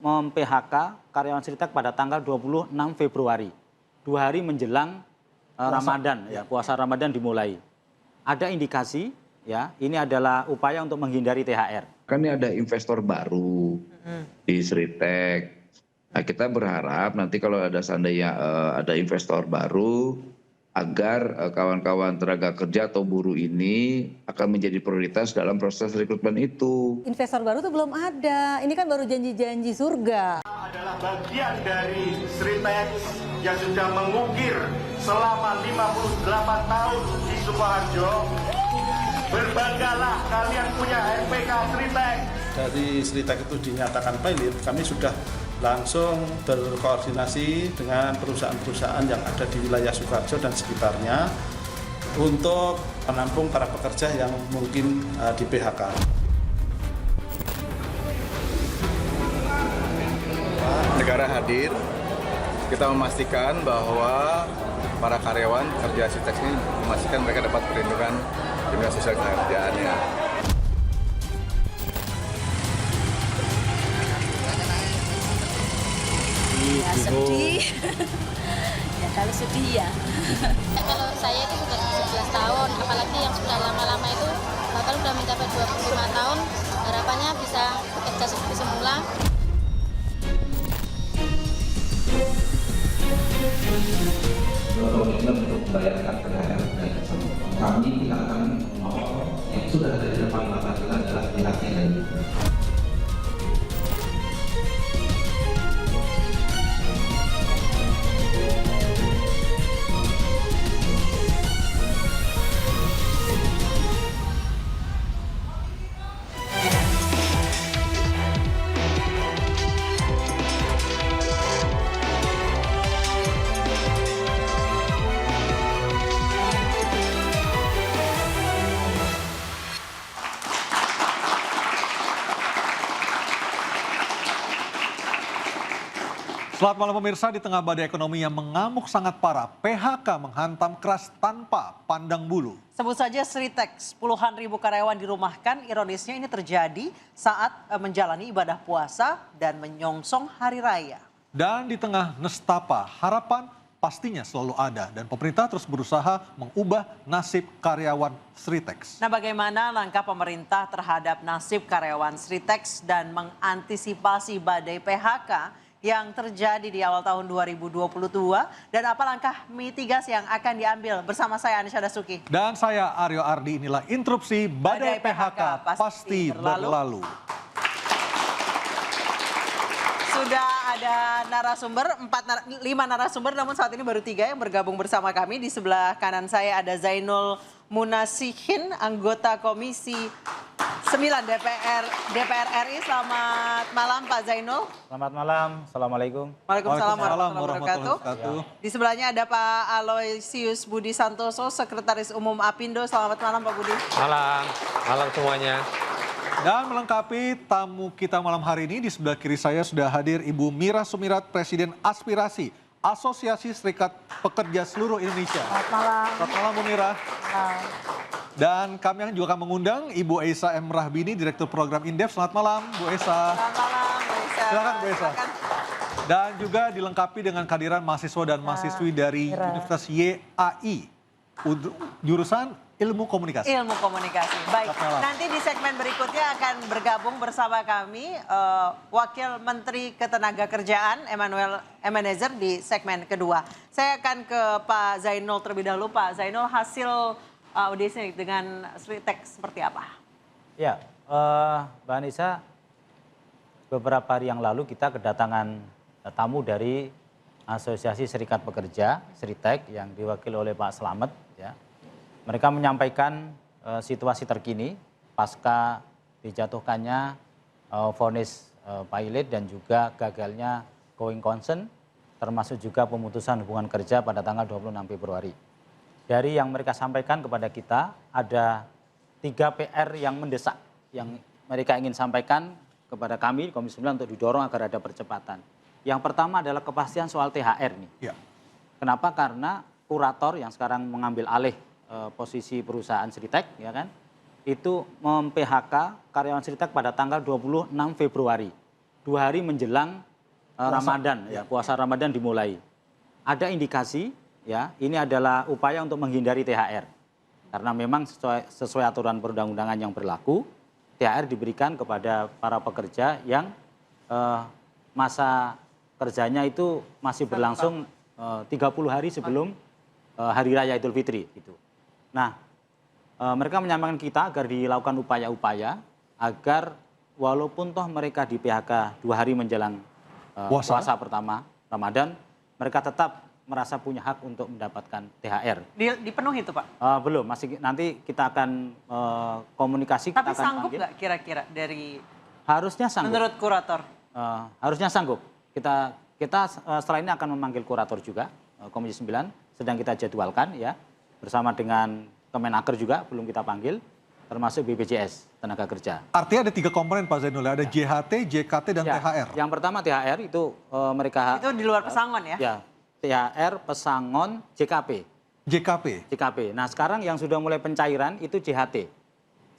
mem-PHK karyawan Sritek pada tanggal 26 Februari. 2 hari menjelang Ramadan, ya, puasa Ramadan dimulai. Ada indikasi, ya, ini adalah upaya untuk menghindari THR. Kan ini ada investor baru di Sritek. Nah, kita berharap nanti kalau ada seandainya ada investor baru, agar kawan-kawan tenaga kerja atau buruh ini akan menjadi prioritas dalam proses rekrutmen itu. Investor baru tuh belum ada, ini kan baru janji-janji surga. Adalah bagian dari Sritek yang sudah mengukir selama 58 tahun di Sukoharjo. Berbanggalah kalian punya RPK Sritek. Dari Sritek itu dinyatakan pilot, kami sudah langsung berkoordinasi dengan perusahaan-perusahaan yang ada di wilayah Sukoharjo dan sekitarnya untuk menampung para pekerja yang mungkin di PHK. Negara hadir, kita memastikan bahwa para karyawan kerja Sritek ini memastikan mereka dapat perlindungan jaminan sosial ketenagaragaannya. Ya sedih. Ya kalau sedih ya. Kalau saya itu sudah 17 tahun, apalagi yang sudah lama-lama itu bahkan sudah mencapai 25 tahun, harapannya bisa bekerja seperti semula. Komitmen untuk membayarkan THR dan kami kita akan yang sudah ada di depan mata kita adalah pihaknya dan Selamat malam pemirsa, di tengah badai ekonomi yang mengamuk sangat parah, PHK menghantam keras tanpa pandang bulu. Sebut saja Sritek, puluhan ribu karyawan dirumahkan, ironisnya ini terjadi saat menjalani ibadah puasa dan menyongsong hari raya. Dan di tengah nestapa, harapan pastinya selalu ada dan pemerintah terus berusaha mengubah nasib karyawan Sritek. Nah, bagaimana langkah pemerintah terhadap nasib karyawan Sritek dan mengantisipasi badai PHK yang terjadi di awal tahun 2022 dan apa langkah mitigasi yang akan diambil? Bersama saya Anisha Dasuki. Dan saya Aryo Ardi, inilah interupsi badai PHK pasti berlalu. Sudah ada narasumber, 5 narasumber, namun saat ini baru 3 yang bergabung bersama kami. Di sebelah kanan saya ada Zainul Munasihin, anggota Komisi 9 DPR RI. Selamat malam Pak Zainul. Selamat malam, Assalamualaikum. Waalaikumsalam warahmatullahi wabarakatuh. Di sebelahnya ada Pak Aloysius Budi Santoso, Sekretaris Umum Apindo. Selamat malam Pak Budi. Malam semuanya. Dan melengkapi tamu kita malam hari ini, di sebelah kiri saya sudah hadir Ibu Mira Sumirat, Presiden Aspirasi Asosiasi Serikat Pekerja Seluruh Indonesia. Selamat malam. Selamat malam Bu Mira. Dan kami juga akan mengundang Ibu Esa M. Rahbini, Direktur Program Indef. Selamat malam Bu Esa. Selamat malam Bu Esa. Silakan Bu Esa. Dan juga dilengkapi dengan kehadiran mahasiswa dan mahasiswi dari Universitas YAI, jurusan Ilmu Komunikasi. Ilmu Komunikasi. Baik, nanti di segmen berikutnya akan bergabung bersama kami Wakil Menteri Ketenagakerjaan Emmanuel Ebenezer di segmen kedua. Saya akan ke Pak Zainul terlebih dahulu. Pak Zainul, hasil audisi dengan Sritek seperti apa? Ya, Mbak Anissa, beberapa hari yang lalu kita kedatangan tamu dari Asosiasi Serikat Pekerja Sritek yang diwakili oleh Pak Slamet, ya. Mereka menyampaikan situasi terkini pasca dijatuhkannya vonis pilot dan juga gagalnya going concern, termasuk juga pemutusan hubungan kerja pada tanggal 26 Februari. Dari yang mereka sampaikan kepada kita, ada 3 PR yang mendesak, yang mereka ingin sampaikan kepada kami, Komisi 9, untuk didorong agar ada percepatan. Yang pertama adalah kepastian soal THR nih. Ya. Kenapa? Karena kurator yang sekarang mengambil alih posisi perusahaan Sritek, ya kan, itu mem-PHK karyawan Sritek pada tanggal 26 Februari. 2 hari menjelang Ramadan, ya puasa Ramadan dimulai. Ada indikasi, ya ini adalah upaya untuk menghindari THR. Karena memang sesuai aturan perundang-undangan yang berlaku, THR diberikan kepada para pekerja yang masa kerjanya itu masih berlangsung 30 hari sebelum Hari Raya Idul Fitri. Gitu. Nah, mereka menyampaikan kita agar dilakukan upaya-upaya agar walaupun toh mereka di PHK 2 hari menjelang puasa pertama Ramadan, mereka tetap merasa punya hak untuk mendapatkan THR. Dipenuhi itu Pak? Belum, masih nanti kita akan komunikasi. Tapi kita akan sanggup panggil. nggak kira-kira dari? Harusnya sanggup. Menurut kurator? Harusnya sanggup. Kita setelah ini akan memanggil kurator juga, Komisi 9 sedang kita jadwalkan ya, bersama dengan Kemenaker juga belum kita panggil, termasuk BPJS Tenaga Kerja. Artinya ada 3 komponen Pak Zainul, ada JHT, JKT, dan THR. Yang pertama THR itu mereka... Itu di luar pesangon ya? Ya, THR, pesangon, JKP. JKP. Nah sekarang yang sudah mulai pencairan itu JHT.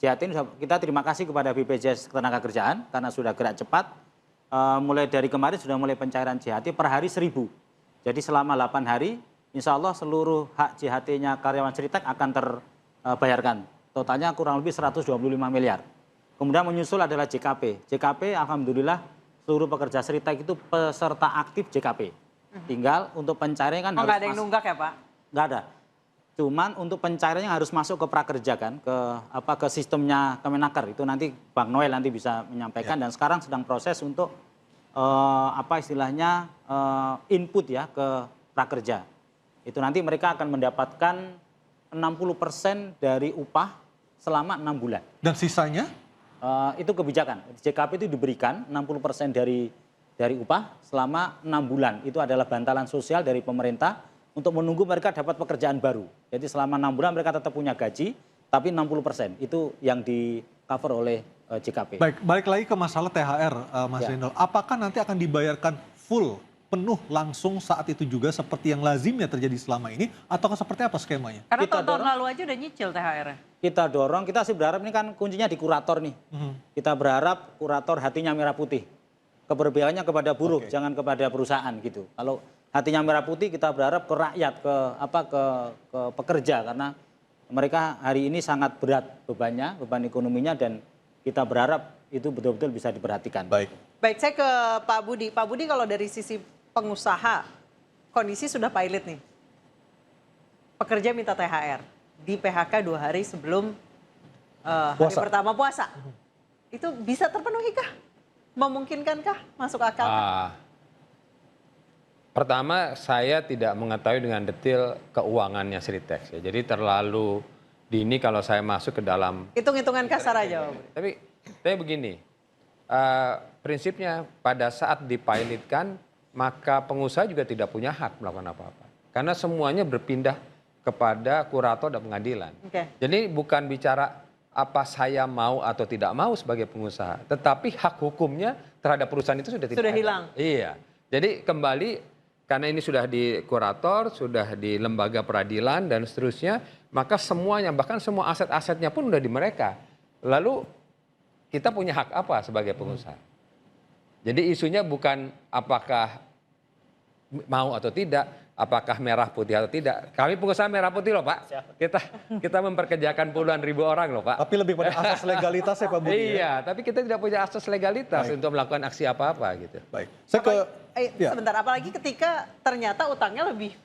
JHT ini kita terima kasih kepada BPJS Tenaga Kerjaan karena sudah gerak cepat. Mulai dari kemarin sudah mulai pencairan JHT per hari 1.000. Jadi selama 8 hari, insya Allah seluruh hak JHT-nya karyawan Sritek akan terbayarkan. Totalnya kurang lebih 125 miliar. Kemudian menyusul adalah JKP. JKP alhamdulillah seluruh pekerja Sritek itu peserta aktif JKP. Tinggal untuk pencairannya kan harus nggak ada yang nunggak ya Pak? Nggak ada. Cuman untuk pencairannya harus masuk ke prakerja kan, ke sistemnya Kemenaker. Itu nanti Bang Noel nanti bisa menyampaikan dan sekarang sedang proses untuk input ya ke prakerja. Itu nanti mereka akan mendapatkan 60% dari upah selama 6 bulan. Dan sisanya? Itu kebijakan. JKP itu diberikan 60% dari upah selama 6 bulan. Itu adalah bantalan sosial dari pemerintah untuk menunggu mereka dapat pekerjaan baru. Jadi selama 6 bulan mereka tetap punya gaji, tapi 60% itu yang di cover oleh JKP. Baik, balik lagi ke masalah THR, Mas Zainul. Apakah nanti akan dibayarkan full, penuh langsung saat itu juga seperti yang lazimnya terjadi selama ini, atau seperti apa skemanya? Karena tahun lalu aja udah nyicil THR-nya. Kita dorong, kita sih berharap ini kan kuncinya di kurator nih. Kita berharap kurator hatinya merah putih. Keberpihakannya kepada buruh, jangan kepada perusahaan gitu. Kalau hatinya merah putih kita berharap ke rakyat, ke pekerja karena mereka hari ini sangat berat bebannya, beban ekonominya dan kita berharap itu betul-betul bisa diperhatikan. Baik, saya ke Pak Budi. Pak Budi kalau dari sisi pengusaha, kondisi sudah pilot nih. Pekerja minta THR di PHK 2 hari sebelum hari pertama puasa. Itu bisa terpenuhi kah? Memungkinkankah? Masuk akal kah? Pertama, saya tidak mengetahui dengan detail keuangannya Sritek. Ya. Jadi terlalu dini kalau saya masuk ke dalam... Hitung-hitungan kasar aja. Tapi begini, prinsipnya pada saat dipilotkan, maka pengusaha juga tidak punya hak melakukan apa-apa. Karena semuanya berpindah kepada kurator dan pengadilan. Jadi bukan bicara apa saya mau atau tidak mau sebagai pengusaha. Tetapi hak hukumnya terhadap perusahaan itu sudah tidak ada. Hilang. Iya. Jadi kembali... Karena ini sudah di kurator, sudah di lembaga peradilan dan seterusnya, maka semuanya, bahkan semua aset-asetnya pun udah di mereka. Lalu kita punya hak apa sebagai pengusaha? Jadi isunya bukan apakah mau atau tidak, apakah merah putih atau tidak. Kami pengusaha merah putih loh Pak. Kita memperkerjakan puluhan ribu orang loh Pak. Tapi lebih pada asas legalitas ya Pak Budi. Iya, tapi kita tidak punya asas legalitas untuk melakukan aksi apa-apa gitu. Baik, saya ke... Sebentar, apalagi ketika ternyata utangnya lebih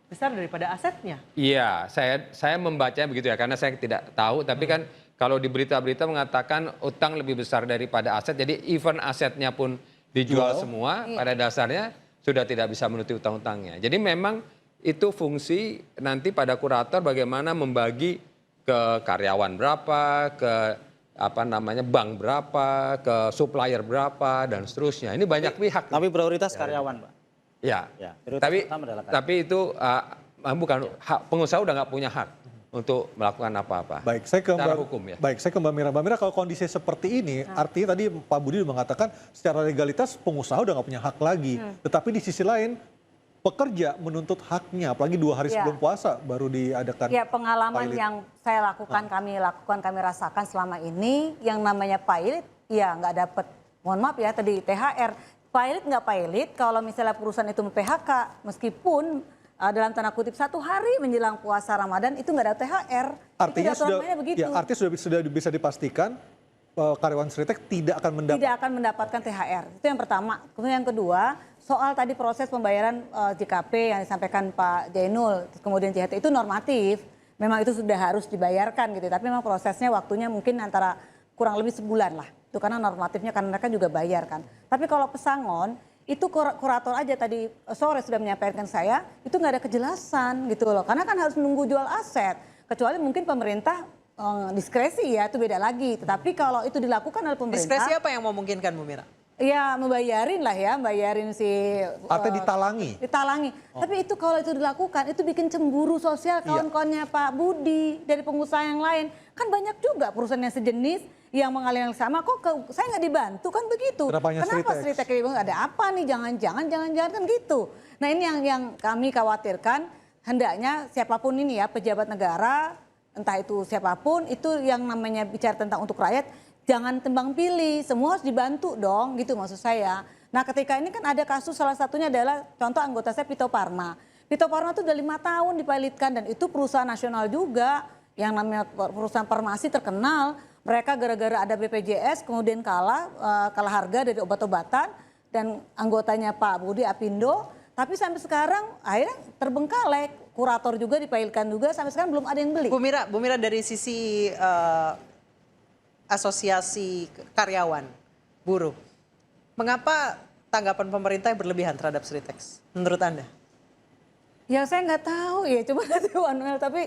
besar daripada asetnya. Iya, saya membacanya begitu ya, karena saya tidak tahu. Tapi kan kalau di berita-berita mengatakan utang lebih besar daripada aset, jadi even asetnya pun dijual semua, pada dasarnya sudah tidak bisa menutupi utang-utangnya. Jadi memang itu fungsi nanti pada kurator bagaimana membagi ke karyawan berapa, ke bank berapa, ke supplier berapa dan seterusnya. Ini banyak pihak. Tapi prioritas karyawan, Pak. Ya. Tapi itu bukan hak, pengusaha udah nggak punya hak untuk melakukan apa-apa. Baik, saya ke secara hukum ya. Baik, saya ke Mbak Mira. Mbak Mira, kalau kondisi seperti ini, artinya tadi Pak Budi mengatakan secara legalitas pengusaha udah nggak punya hak lagi. Tetapi di sisi lain pekerja menuntut haknya, apalagi 2 hari sebelum puasa baru diadakan. Ya, pengalaman yang saya lakukan, kami rasakan selama ini, yang namanya pilot, ya nggak dapat mohon maaf ya tadi THR. Pilot nggak pilot, kalau misalnya perusahaan itu PHK, meskipun dalam tanda kutip 1 hari menjelang puasa Ramadan itu nggak ada THR. Artinya begitu. artinya sudah bisa dipastikan karyawan Sritek tidak akan mendapatkan THR. Itu yang pertama. Kemudian yang kedua, soal tadi proses pembayaran JKP yang disampaikan Pak Jainul, kemudian JHT itu normatif. Memang itu sudah harus dibayarkan gitu. Tapi memang prosesnya waktunya mungkin antara kurang lebih sebulan lah. Itu karena normatifnya kan mereka juga bayar kan. Tapi kalau pesangon itu kurator aja tadi sore sudah menyampaikan saya itu nggak ada kejelasan gitu loh. Karena kan harus menunggu jual aset. Kecuali mungkin pemerintah diskresi ya itu beda lagi. Tetapi kalau itu dilakukan oleh pemerintah. Diskresi apa yang memungkinkan Bu Mira? Ya membayarin lah ya, bayarin si... Artinya ditalangi? Ditalangi. Tapi itu kalau itu dilakukan, itu bikin cemburu sosial kawan-kawannya Pak Budi dari pengusaha yang lain. Kan banyak juga perusahaan yang sejenis yang mengalami yang sama, kok saya nggak dibantu kan begitu. Kenapa Sritek ada apa nih, jangan kan gitu. Nah ini yang kami khawatirkan, hendaknya siapapun ini ya, pejabat negara, entah itu siapapun, itu yang namanya bicara tentang untuk rakyat, jangan tembang pilih, semua harus dibantu dong gitu maksud saya. Nah ketika ini kan ada kasus salah satunya adalah contoh anggota saya Pito Pharma. Pito Pharma itu udah 5 tahun dipilotkan dan itu perusahaan nasional juga yang namanya perusahaan farmasi terkenal. Mereka gara-gara ada BPJS kemudian kalah harga dari obat-obatan dan anggotanya Pak Budi Apindo. Tapi sampai sekarang akhirnya terbengkalai, kurator juga dipilotkan juga sampai sekarang belum ada yang beli. Bu Mira dari sisi asosiasi karyawan buruh, mengapa tanggapan pemerintah berlebihan terhadap Sritex menurut Anda? Ya saya nggak tahu ya, coba nanti Manuel. Tapi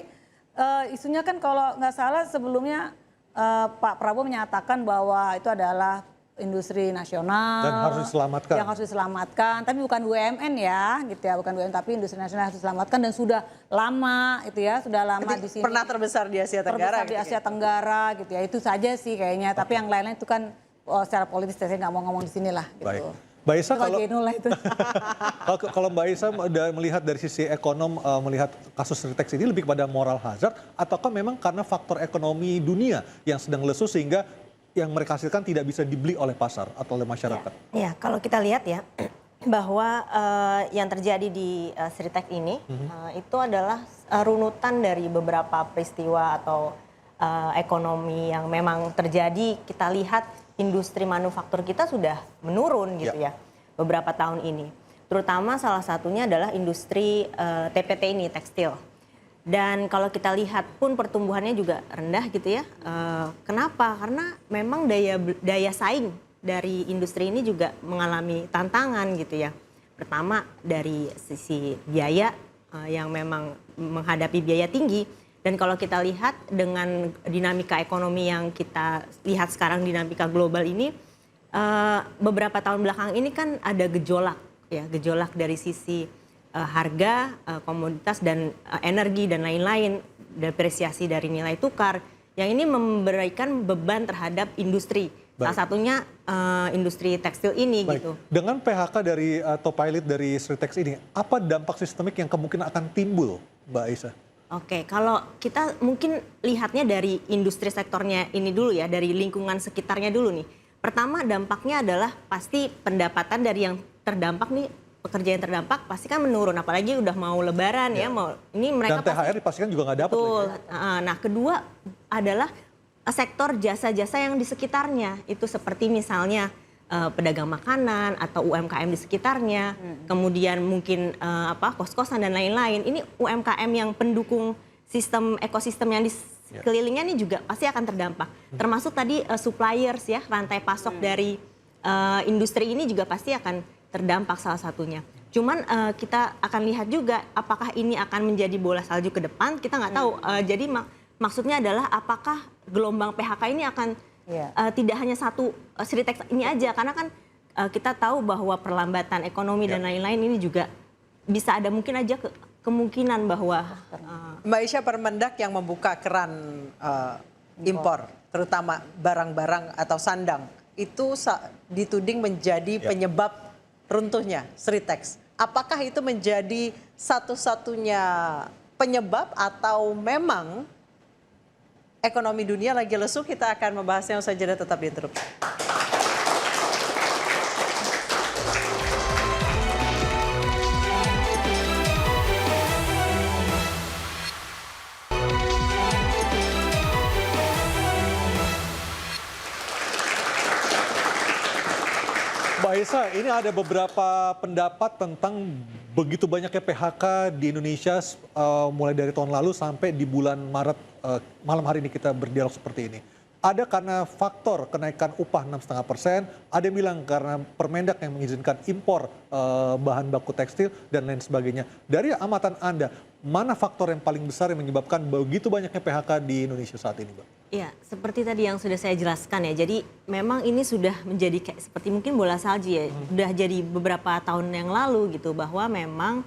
isunya kan kalau nggak salah sebelumnya Pak Prabowo menyatakan bahwa itu adalah industri nasional. Dan harus diselamatkan. Yang harus diselamatkan, tapi bukan BUMN ya, gitu ya, bukan BUMN tapi industri nasional harus diselamatkan dan sudah lama itu ya, sudah lama di sini. Pernah terbesar di Asia Tenggara. Terbesar di Asia Tenggara gitu ya, itu saja sih kayaknya. Tapi yang lain-lain itu kan secara politis saya nggak mau ngomong di sini lah. Gitu. Baik. Mbak Isa kalau Mbak Isa melihat dari sisi ekonom, melihat kasus Sritex ini lebih kepada moral hazard ataukah memang karena faktor ekonomi dunia yang sedang lesu sehingga yang mereka hasilkan tidak bisa dibeli oleh pasar atau oleh masyarakat? Ya, kalau kita lihat ya bahwa yang terjadi di Sritex ini itu adalah runutan dari beberapa peristiwa atau ekonomi yang memang terjadi. Kita lihat industri manufaktur kita sudah menurun gitu ya beberapa tahun ini. Terutama salah satunya adalah industri TPT ini, tekstil. Dan kalau kita lihat pun pertumbuhannya juga rendah gitu ya. Kenapa? Karena memang daya saing dari industri ini juga mengalami tantangan gitu ya. Pertama dari sisi biaya yang memang menghadapi biaya tinggi. Dan kalau kita lihat dengan dinamika ekonomi yang kita lihat sekarang, dinamika global ini, beberapa tahun belakang ini kan ada gejolak dari sisi harga, komoditas dan energi dan lain-lain, depresiasi dari nilai tukar, yang ini memberikan beban terhadap industri. Baik. Salah satunya industri tekstil ini. Baik. Gitu. Dengan PHK dari atau pilot dari Sritex ini, apa dampak sistemik yang kemungkinan akan timbul, Mbak Aisyah? Oke, kalau kita mungkin lihatnya dari industri sektornya ini dulu ya, dari lingkungan sekitarnya dulu nih. Pertama dampaknya adalah pasti pendapatan dari yang terdampak nih, pekerja yang terdampak pasti kan menurun, apalagi udah mau lebaran ya. Ini mereka dan THR dipastikan juga nggak dapat. Betul. Nah kedua adalah sektor jasa-jasa yang di sekitarnya, itu seperti misalnya pedagang makanan atau UMKM di sekitarnya, kemudian mungkin kos-kosan dan lain-lain. Ini UMKM yang pendukung sistem ekosistem yang di sekelilingnya ini juga pasti akan terdampak. Termasuk tadi suppliers ya, rantai pasok dari industri ini juga pasti akan terdampak salah satunya. Cuman kita akan lihat juga apakah ini akan menjadi bola salju ke depan, kita nggak tahu. Jadi maksudnya adalah apakah gelombang PHK ini akan tidak hanya satu Sritex ini aja, karena kan kita tahu bahwa perlambatan ekonomi dan lain-lain ini juga bisa ada mungkin aja kemungkinan bahwa Mbak Aisyah, Permendak yang membuka keran impor, terutama barang-barang atau sandang, itu dituding menjadi penyebab runtuhnya Sritex. Apakah itu menjadi satu-satunya penyebab atau memang ekonomi dunia lagi lesu? Kita akan membahasnya usai jeda, tetap di Interupsi. ini ada beberapa pendapat tentang begitu banyaknya PHK di Indonesia mulai dari tahun lalu sampai di bulan Maret malam hari ini kita berdialog seperti ini. Ada karena faktor kenaikan upah 6,5%, ada yang bilang karena Permendak yang mengizinkan impor bahan baku tekstil dan lain sebagainya. Dari amatan Anda, mana faktor yang paling besar yang menyebabkan begitu banyaknya PHK di Indonesia saat ini, Mbak? Ya, seperti tadi yang sudah saya jelaskan ya. Jadi memang ini sudah menjadi kayak seperti mungkin bola salju ya. Sudah jadi beberapa tahun yang lalu gitu bahwa memang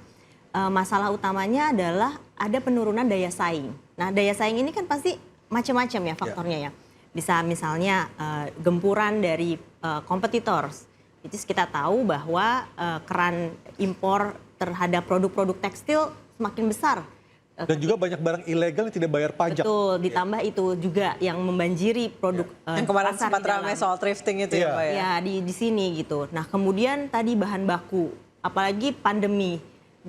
masalah utamanya adalah ada penurunan daya saing. Nah, daya saing ini kan pasti macam-macam ya faktornya ya. Bisa misalnya gempuran dari competitors. Itu kita tahu bahwa keran impor terhadap produk-produk tekstil semakin besar. Dan juga banyak barang ilegal yang tidak bayar pajak. Betul, ditambah itu juga yang membanjiri produk yang kemarin sempat ramai soal thrifting itu ya Pak ya? Ya, di sini gitu. Nah kemudian tadi bahan baku, apalagi pandemi.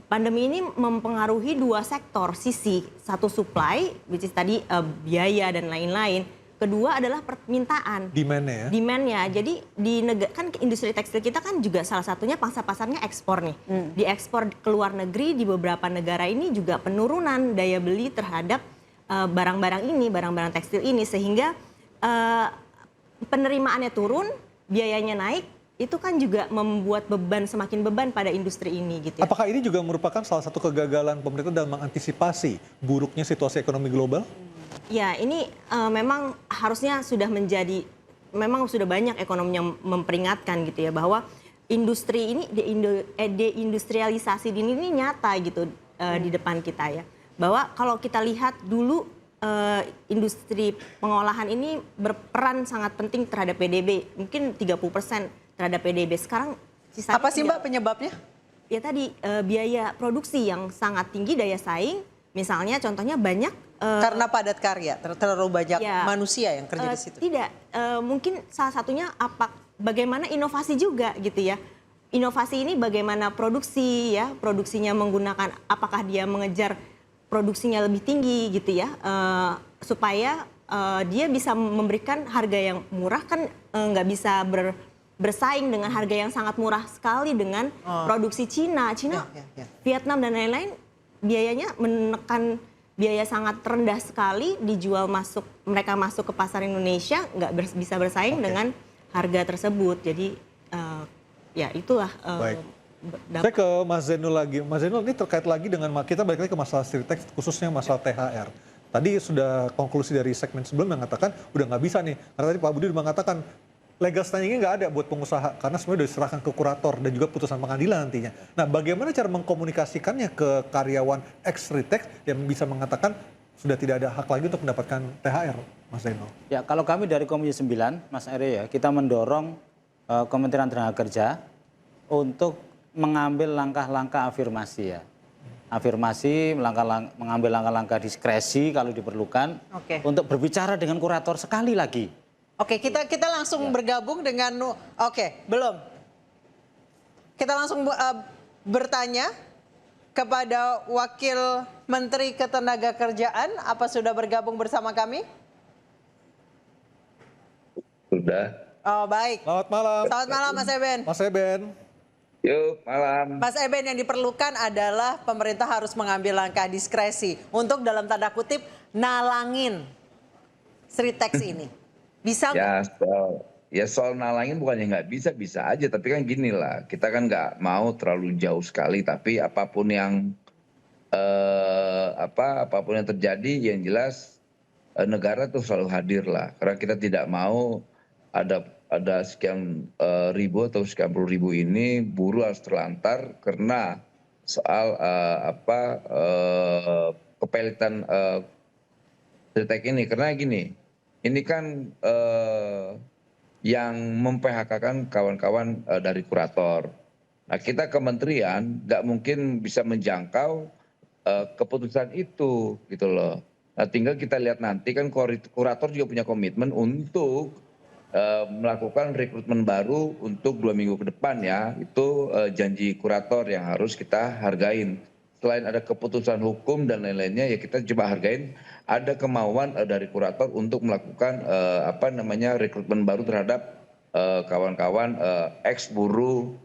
Pandemi ini mempengaruhi dua sektor, sisi satu supply, which is tadi biaya dan lain-lain. Kedua adalah permintaan. Demand-nya ya? Demand-nya. Jadi kan industri tekstil kita kan juga salah satunya pasarnya ekspor nih. Diekspor ke luar negeri di beberapa negara ini juga penurunan daya beli terhadap barang-barang ini, barang-barang tekstil ini. Sehingga penerimaannya turun, biayanya naik, itu kan juga membuat semakin beban pada industri ini gitu ya. Apakah ini juga merupakan salah satu kegagalan pemerintah dalam mengantisipasi buruknya situasi ekonomi global? Ya, ini memang harusnya sudah memang sudah banyak ekonomi yang memperingatkan gitu ya bahwa industri ini deindustrialisasi ini nyata gitu di depan kita ya. Bahwa kalau kita lihat dulu industri pengolahan ini berperan sangat penting terhadap PDB, mungkin 30% terhadap PDB. Sekarang sisanya apa sih Mbak penyebabnya? Ya tadi biaya produksi yang sangat tinggi, daya saing, misalnya contohnya banyak karena padat karya, terlalu banyak manusia yang kerja di situ. Tidak, mungkin salah satunya bagaimana inovasi juga gitu ya. Inovasi ini bagaimana produksi ya, produksinya menggunakan apakah dia mengejar produksinya lebih tinggi gitu ya, supaya dia bisa memberikan harga yang murah kan nggak bisa bersaing dengan harga yang sangat murah sekali dengan produksi Cina, Vietnam dan lain-lain biayanya menekan biaya sangat rendah sekali dijual mereka masuk ke pasar Indonesia nggak bisa bersaing dengan harga tersebut. Jadi ya itulah. Saya ke Mas Zainul lagi. Mas Zainul, ini terkait lagi dengan kita balik lagi ke masalah Sritex khususnya masalah THR. Tadi sudah konklusi dari segmen sebelum mengatakan udah nggak bisa nih. Karena tadi Pak Budi udah mengatakan legal standing-nya nggak ada buat pengusaha karena semuanya sudah diserahkan ke kurator dan juga putusan pengadilan nantinya. Nah, bagaimana cara mengkomunikasikannya ke karyawan ex-Sritex yang bisa mengatakan sudah tidak ada hak lagi untuk mendapatkan THR, Mas Zainul? Ya, kalau kami dari Komisi 9, Mas Ere ya, kita mendorong Kementerian Tenaga Kerja untuk mengambil langkah-langkah afirmasi ya. Afirmasi, mengambil langkah-langkah diskresi kalau diperlukan untuk berbicara dengan kurator sekali lagi. Oke, kita langsung bergabung dengan belum. Kita langsung bertanya kepada Wakil Menteri Ketenagakerjaan, apa sudah bergabung bersama kami? Sudah. Oh, baik. Selamat malam. Selamat malam Mas Eben. Mas Eben. Yuk, malam. Mas Eben, yang diperlukan adalah pemerintah harus mengambil langkah diskresi untuk dalam tanda kutip nalangin Sritex ini. Bisa nggak? Ya soal nalangin bukannya nggak bisa, bisa aja. Tapi kan gini lah, kita kan nggak mau terlalu jauh sekali. Tapi apapun yang terjadi, yang jelas negara tuh selalu hadir lah. Karena kita tidak mau ada sekian ribu atau sekian puluh ribu ini buruh harus terlantar karena soal kepelitan Sritex ini. Karena gini. Ini kan yang mem-PHK-kan kawan-kawan dari kurator. Nah, kita kementerian nggak mungkin bisa menjangkau keputusan itu gitu loh. Nah, tinggal kita lihat nanti kan kurator juga punya komitmen untuk melakukan rekrutmen baru untuk 2 minggu ke depan ya. Itu janji kurator yang harus kita hargain. Selain ada keputusan hukum dan lain-lainnya ya kita coba hargain ada kemauan dari kurator untuk melakukan rekrutmen baru terhadap kawan-kawan ex buruh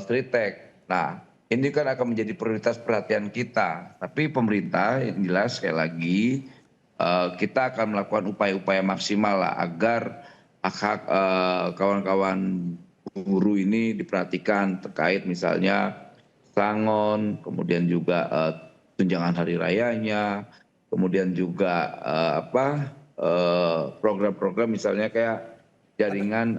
Stritek. Nah, ini kan akan menjadi prioritas perhatian kita. Tapi pemerintah yang jelas sekali lagi kita akan melakukan upaya-upaya maksimal lah agar hak-hak kawan-kawan buruh ini diperhatikan terkait misalnya sangon, kemudian juga tunjangan hari rayanya, kemudian juga program-program misalnya kayak jaringan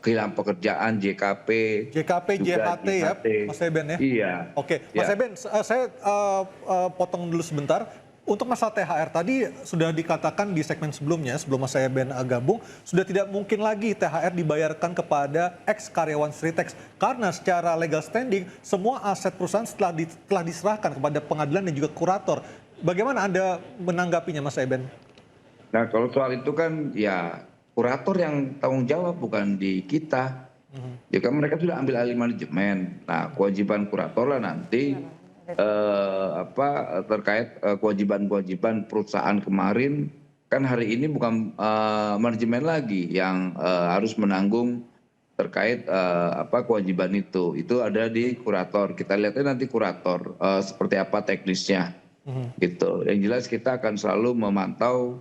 kehilangan pekerjaan JKP, JHT ya, Mas Eben ya? Iya. Oke, Mas Eben, saya potong dulu sebentar. Untuk masalah THR tadi sudah dikatakan di segmen sebelumnya, sebelum Mas Eben gabung, sudah tidak mungkin lagi THR dibayarkan kepada ex-karyawan Sritex. Karena secara legal standing, semua aset perusahaan telah diserahkan kepada pengadilan dan juga kurator. Bagaimana Anda menanggapinya, Mas Eben? Nah, kalau soal itu kan ya kurator yang tanggung jawab, bukan di kita. Ya kan mereka sudah ambil alih manajemen. Nah, kewajiban kurator lah nanti terkait kewajiban-kewajiban perusahaan kemarin, kan hari ini bukan manajemen lagi yang harus menanggung terkait kewajiban itu. Itu ada di kurator. Kita lihatnya nanti kurator seperti apa teknisnya. Gitu. Yang jelas kita akan selalu memantau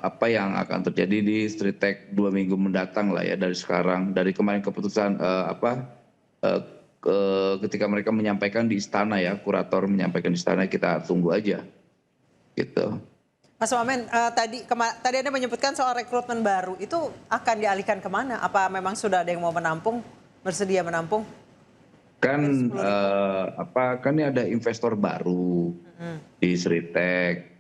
apa yang akan terjadi di Stritek 2 minggu mendatang lah ya, dari sekarang, dari kemarin keputusan ketika mereka menyampaikan di istana ya, kurator menyampaikan di istana, kita tunggu aja gitu. Mas Wamen, tadi Anda menyebutkan soal rekrutmen baru, itu akan dialihkan kemana? Apa memang sudah ada yang mau menampung, bersedia menampung? Kan kan ini ada investor baru di Stritek.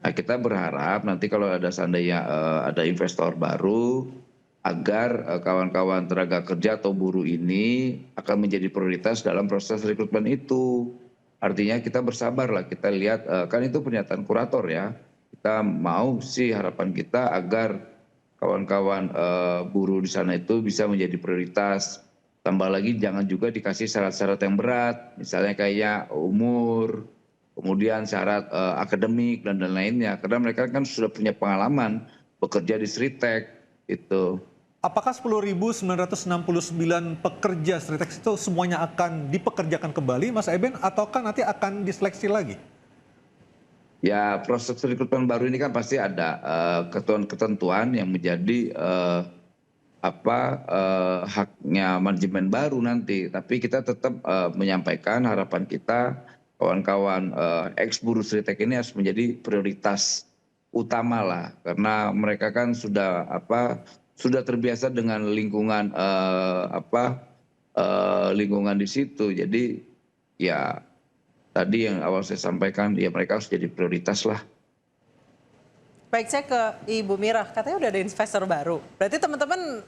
Nah, kita berharap nanti kalau ada seandainya ada investor baru, agar kawan-kawan tenaga kerja atau buruh ini akan menjadi prioritas dalam proses rekrutmen itu. Artinya kita bersabar lah, kita lihat, kan itu pernyataan kurator ya. Kita mau sih, harapan kita agar kawan-kawan buruh di sana itu bisa menjadi prioritas. Tambah lagi jangan juga dikasih syarat-syarat yang berat, misalnya kayak umur, kemudian syarat akademik dan lainnya. Karena mereka kan sudah punya pengalaman bekerja di Stritek itu. Apakah 10.969 pekerja Sritex itu semuanya akan dipekerjakan kembali, Mas Eben, ataukah nanti akan diseleksi lagi? Ya, proses rekrutmen baru ini kan pasti ada ketentuan yang menjadi haknya manajemen baru nanti. Tapi kita tetap menyampaikan harapan kita, kawan-kawan ex buruh Stritek ini harus menjadi prioritas utama lah, karena mereka kan sudah terbiasa dengan lingkungan lingkungan di situ. Jadi ya tadi yang awal saya sampaikan, ya mereka harus jadi prioritas lah. Baik, saya ke Ibu Mirah, katanya udah ada investor baru. Berarti teman-teman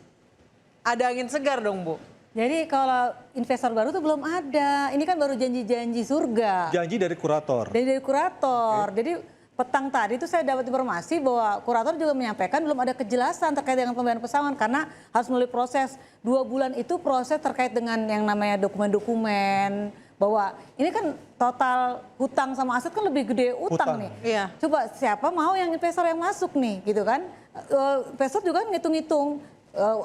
ada angin segar dong, Bu? Jadi kalau investor baru tuh belum ada. Ini kan baru janji-janji surga. Janji dari kurator. Dari kurator. Jadi petang tadi itu saya dapat informasi bahwa kurator juga menyampaikan belum ada kejelasan terkait dengan pembayaran pesangon karena harus melalui proses 2 bulan itu, proses terkait dengan yang namanya dokumen-dokumen, bahwa ini kan total hutang sama aset kan lebih gede utang nih. Iya. Coba siapa mau yang investor yang masuk nih gitu kan. Investor juga ngitung-ngitung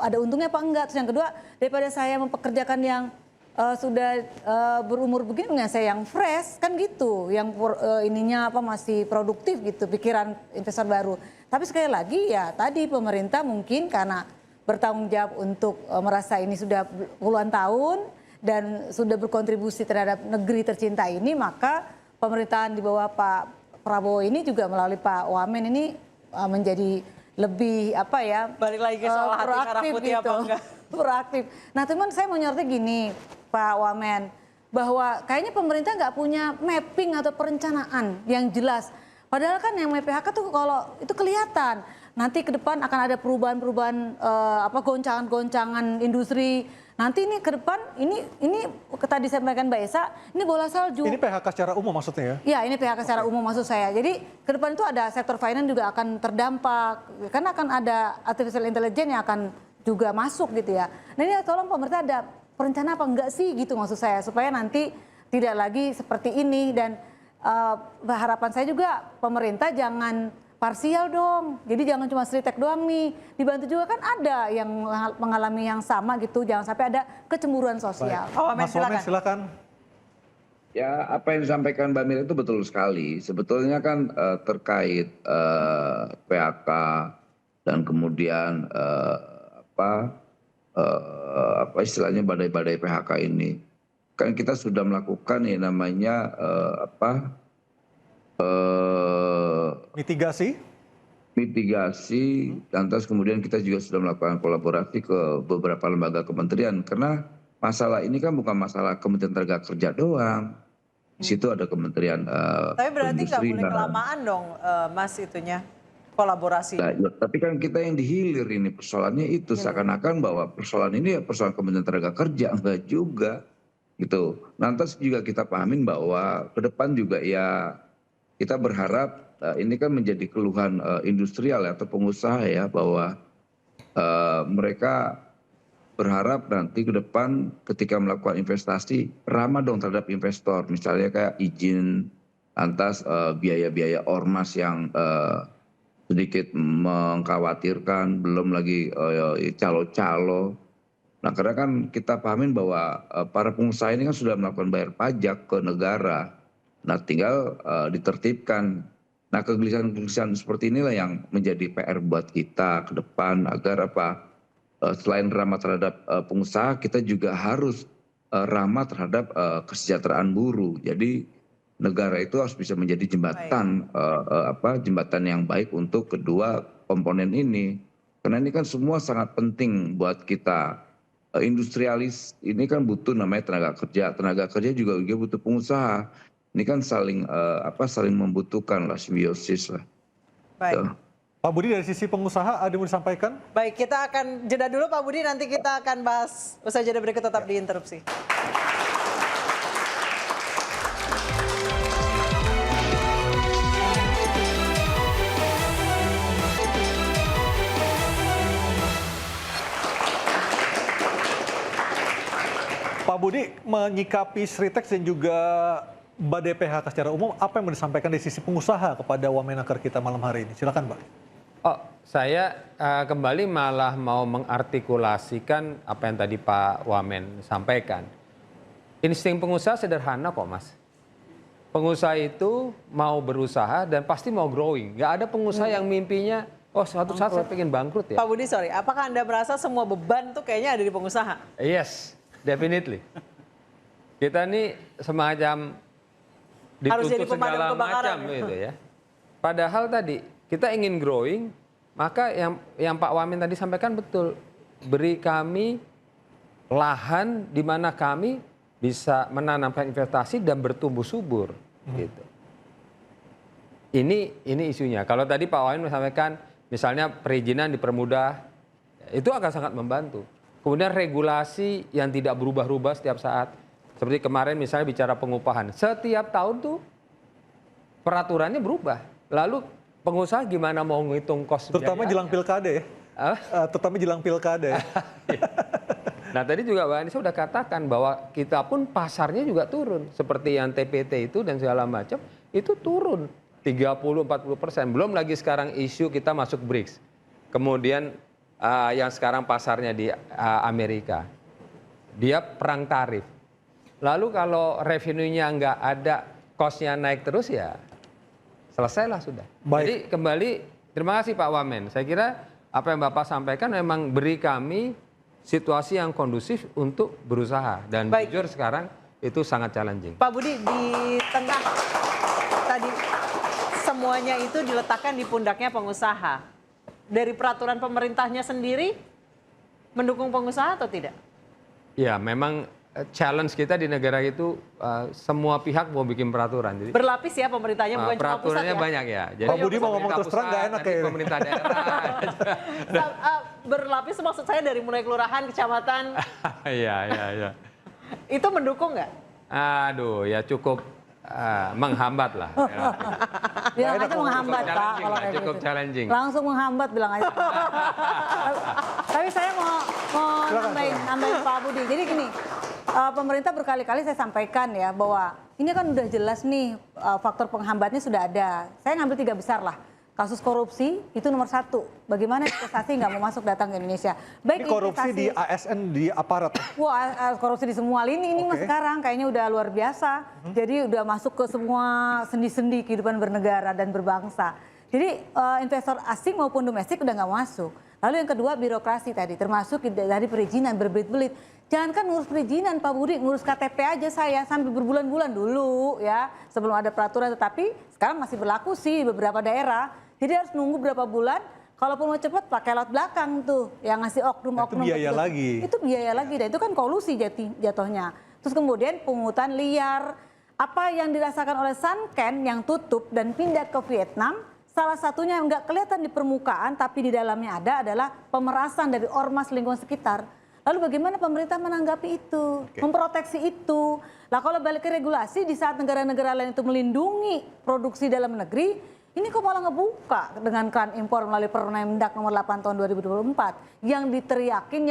ada untungnya apa enggak. Terus yang kedua, daripada saya mempekerjakan yang sudah berumur begini dengan saya yang fresh kan gitu, yang ininya masih produktif gitu, pikiran investor baru. Tapi sekali lagi ya tadi pemerintah mungkin karena bertanggung jawab untuk merasa ini sudah puluhan tahun dan sudah berkontribusi terhadap negeri tercinta ini, maka pemerintahan di bawah Pak Prabowo ini juga melalui Pak Wamen ini menjadi lebih balik lagi ke soal hati merah putih gitu. Apa enggak? Proaktif. Nah teman, saya mau nyoroti gini Pak Wamen, bahwa kayaknya pemerintah nggak punya mapping atau perencanaan yang jelas. Padahal kan yang PHK tuh kalau itu kelihatan nanti ke depan akan ada perubahan-perubahan goncangan-goncangan industri. Nanti ini ke depan ini tadi saya sampaikan Mbak Esa, ini bola salju. Ini PHK secara umum maksudnya ya? Ya, ini PHK secara umum maksud saya. Jadi ke depan itu ada sektor finance juga akan terdampak karena akan ada artificial intelligence yang akan juga masuk gitu ya. Nah ini tolong pemerintah ada perencana apa enggak sih gitu maksud saya, supaya nanti tidak lagi seperti ini. Dan harapan saya juga pemerintah jangan parsial dong. Jadi jangan cuma Sritek doang nih. Dibantu juga kan ada yang mengalami yang sama gitu. Jangan sampai ada kecemburuan sosial. Mas Wamen silakan. Ya, apa yang disampaikan Mbak Mira itu betul sekali. Sebetulnya kan terkait PHK dan kemudian apa istilahnya badai-badai PHK ini, kan kita sudah melakukan yang namanya mitigasi, lantas kemudian kita juga sudah melakukan kolaborasi ke beberapa lembaga kementerian, karena masalah ini kan bukan masalah Kementerian Tenaga Kerja doang. Di situ ada Kementerian Tapi berarti nggak boleh Perindustrian. kelamaan dong, Mas, itunya kolaborasi. Nah, ya, tapi kan kita yang dihilir ini persoalannya itu seakan-akan bahwa persoalan ini ya persoalan Kementerian Tenaga Kerja, enggak juga gitu. Nanti juga kita pahamin bahwa ke depan juga ya kita berharap ini kan menjadi keluhan industrial ya, atau pengusaha ya, bahwa mereka berharap nanti ke depan ketika melakukan investasi ramah dong terhadap investor, misalnya kayak izin, lantas biaya-biaya ormas yang sedikit mengkhawatirkan, belum lagi calo-calo. Nah, karena kan kita pahamin bahwa para pengusaha ini kan sudah melakukan bayar pajak ke negara. Nah, tinggal ditertibkan. Nah, kegelisahan seperti inilah yang menjadi PR buat kita ke depan, agar selain ramah terhadap pengusaha, kita juga harus ramah terhadap kesejahteraan buruh. Jadi negara itu harus bisa menjadi jembatan jembatan yang baik untuk kedua komponen ini. Karena ini kan semua sangat penting buat kita. Industrialis ini kan butuh namanya tenaga kerja juga butuh pengusaha. Ini kan saling membutuhkan lah, simbiosis lah. Baik. Pak Budi, dari sisi pengusaha ada yang mau disampaikan? Baik, kita akan jeda dulu Pak Budi, nanti kita akan bahas usai jeda berikut, tetap di Interupsi. Pak Budi, menyikapi Sritek dan juga badai PHK secara umum, apa yang mau disampaikan dari sisi pengusaha kepada Wamenaker kita malam hari ini? Silakan, Pak. Oh, saya kembali malah mau mengartikulasikan apa yang tadi Pak Wamen sampaikan. Insting pengusaha sederhana kok, Mas. Pengusaha itu mau berusaha dan pasti mau growing. Nggak ada pengusaha yang mimpinya, oh suatu saat saya pengen bangkrut ya. Pak Budi, sorry, apakah Anda merasa semua beban tuh kayaknya ada di pengusaha? Yes, definitely. Kita ini semacam Harus jadi dituntut pemadam segala kebakaran. macam gitu ya. Padahal tadi kita ingin growing, maka yang Pak Wamen tadi sampaikan betul. Beri kami lahan di mana kami bisa menanamkan investasi dan bertumbuh subur. Gitu. Ini isunya. Kalau tadi Pak Wamen sampaikan misalnya perizinan dipermudah, itu akan sangat membantu. Kemudian regulasi yang tidak berubah-ubah setiap saat. Seperti kemarin misalnya bicara pengupahan. Setiap tahun tuh peraturannya berubah. Lalu pengusaha gimana mau ngitung kos biayanya? Terutama jelang pilkada ya. Terutama jelang pilkada ya. Nah tadi juga Mbak Anissa sudah katakan bahwa kita pun pasarnya juga turun. Seperti yang TPT itu dan segala macam itu turun 30-40%. Belum lagi sekarang isu kita masuk BRICS. Kemudian yang sekarang pasarnya di Amerika. Dia perang tarif. Lalu kalau revenue-nya nggak ada, cost-nya naik terus ya selesailah sudah. Baik. Jadi kembali, terima kasih Pak Wamen. Saya kira apa yang Bapak sampaikan memang beri kami situasi yang kondusif untuk berusaha. Dan jujur sekarang itu sangat challenging. Pak Budi, di tengah tadi semuanya itu diletakkan di pundaknya pengusaha. Dari peraturan pemerintahnya sendiri mendukung pengusaha atau tidak? Ya memang challenge kita di negara itu semua pihak mau bikin peraturan. Jadi, berlapis ya pemerintahnya, bukan cuma pusat peraturannya ya? banyak ya. Jadi, Pak Budi mau ngomong terus terang nggak enak ya. Pemerintah daerah. Berlapis maksud saya dari mulai kelurahan, kecamatan. Iya. Itu mendukung nggak? Aduh, ya cukup menghambat lah. Bilang aja menghambat Pak. Kalau kayak Cukup gitu. challenging. Langsung menghambat bilang aja. Tapi saya mau nambahin Pak Budi. Jadi gini, pemerintah berkali-kali saya sampaikan ya bahwa ini kan udah jelas nih faktor penghambatnya sudah ada. Saya ngambil 3 besar lah. kasus korupsi itu nomor 1. Bagaimana investasi nggak mau masuk datang ke Indonesia. Baik Ini korupsi di ASN, di aparat. Wah, korupsi di semua lini ini mas sekarang kayaknya udah luar biasa. Jadi udah masuk ke semua sendi-sendi kehidupan bernegara dan berbangsa. Jadi investor asing maupun domestik udah nggak masuk. Lalu yang kedua birokrasi tadi, termasuk dari perizinan berbelit-belit. Jangankan ngurus perizinan Pak Budi, ngurus KTP aja saya sampai berbulan-bulan dulu ya sebelum ada peraturan. Tetapi sekarang masih berlaku sih di beberapa daerah. Jadi harus nunggu berapa bulan. Kalaupun mau cepat pakai laut belakang tuh yang ngasih oknum-oknum. Itu biaya lagi. Itu biaya lagi dan itu kan kolusi jatuhnya. Terus kemudian pungutan liar. Apa yang dirasakan oleh Sanken yang tutup dan pindah ke Vietnam, salah satunya yang nggak kelihatan di permukaan tapi di dalamnya ada adalah pemerasan dari ormas lingkungan sekitar. Lalu bagaimana pemerintah menanggapi itu, memproteksi itu. Lah kalau balik ke regulasi di saat negara-negara lain itu melindungi produksi dalam negeri, ini kok malah ngebuka dengan keran impor melalui Permendak nomor 8 tahun 2024 yang diteriakin,